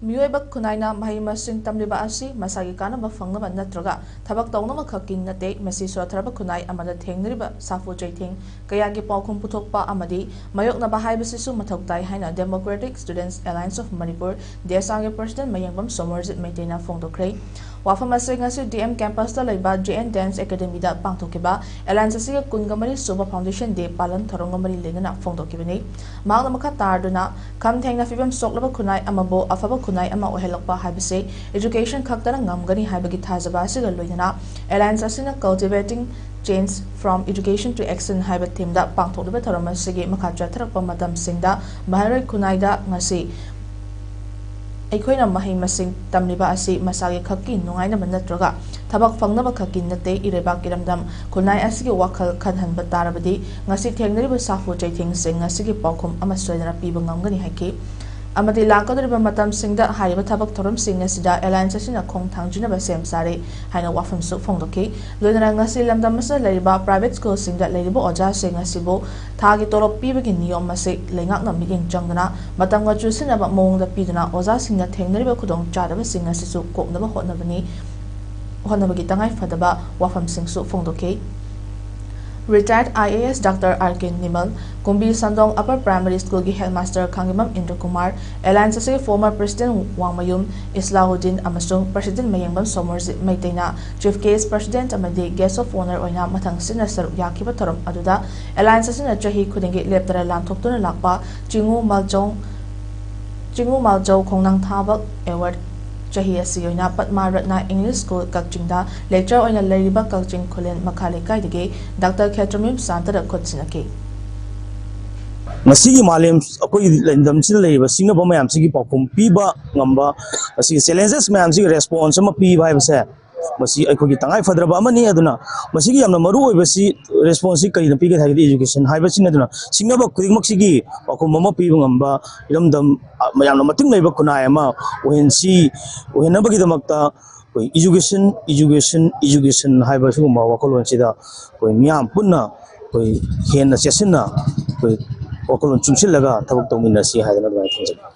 Miyoeba Kunaina Mahimasing Tamliba Asi, Masagikana Fangaba Natraga, Tabak Donama Kaking Nate, Messi Sotaraba Kunai, Amada Tengriba, Safu Jating, Kayagi Paukum Putokpa Amadi, Mayokna Bahibasisu Matoktai Haina, Democratic Students Alliance of Manipur, DESAM President Mayangam Somers Maintainer Pangthokhare. Wafamasing DM campus Laiba JN Dance Academy da Pangthokhare, Alliance Kungamari Suba Foundation Day Palan Thorongamari Lena Pangthokhare. Malamaka Tarduna, Kam Tangna Fibam Soklaba Kunai Amabo, Afaba Kunai Ama Ohelokpa Habase, Education Kaktana Ngamgani Habagi Tazabasi Loyana, Alliance Asina Cultivating Change from Education to Action Hybrid Team da Pangthokhare Thoramasigi Makacha Trakpa Madam Singda, Mahara Kunaida Ngasi. Aikoina Mahimasing Tamliba Asi Masagi Kaki Nungaina Manatraga Tabak Fangnaba Kaki Nate Irebak Iramdam Kunai Asigi Wakal Kanhan Batarabadi Ngasi Tangriba Safu Jating Sing Asigi Pokum Amaswedana Pibangangani Haki Amadi Lakadriba Matam Singda Haiba Tabak Thoram Sing Asida Alliance in a Kong Tangjina Sem Sari Hina Wafam Suk Fongdoki Lunangasi Lamdamasa Lariba Private School Sing that Ladibo Oja Sing Asibo Tagi Toro Pibagin Niomasi Lingak Namigin Jangana Matanga Jusin about Mong the Pidana Oza Sing that Tangliba Kudong Jadava Sing Asisu Kok Nava Hotnavani Honabagitangai Fadaba Wafam Sing Suk Fongdoki. Retired IAS Dr. R.K. Nimal, Kumbi Sandong Upper Primary School ki Headmaster Kangimam Indra Kumar, Alliance former President Wang Mayum, Islahuddin Amasung, President Mayangbam Somers Maitena, Chief Case President Amadi, Guest of Honor Oina Matang Sinasar Yakiba Thoram Aduda, Alliance in a Jahi Kudingi Leptara Lantoktuna Lakpa, Jingu Maljau Kongnang Tabak Award. Jahi Asiyona Patma Ratna English School Kakjingda, lecture on a Lariba Kakjing Kulen Makale Kaidege, Dr. Ketramim Santa Kotsinaki. Masigi Malim, Lendam Chile, Singapore Mamsiki Pokum, Piba, number, challenges Mamsi response, some Piba have said. Masi I could get I for the Bamani Aduna, Masigi Amamaru, responsible in the Picket education, Hibasinaduna, Singapore Kumaksigi, Okumama Pibamba, Yamdam, Mayamatin Labakunayama, when she, when nobody the Makta, education, Hibasuma, Wakolon Chida, when Miam Puna, when Hen Sesina, when Okolon Chumsilaga, Tabatomina, see how the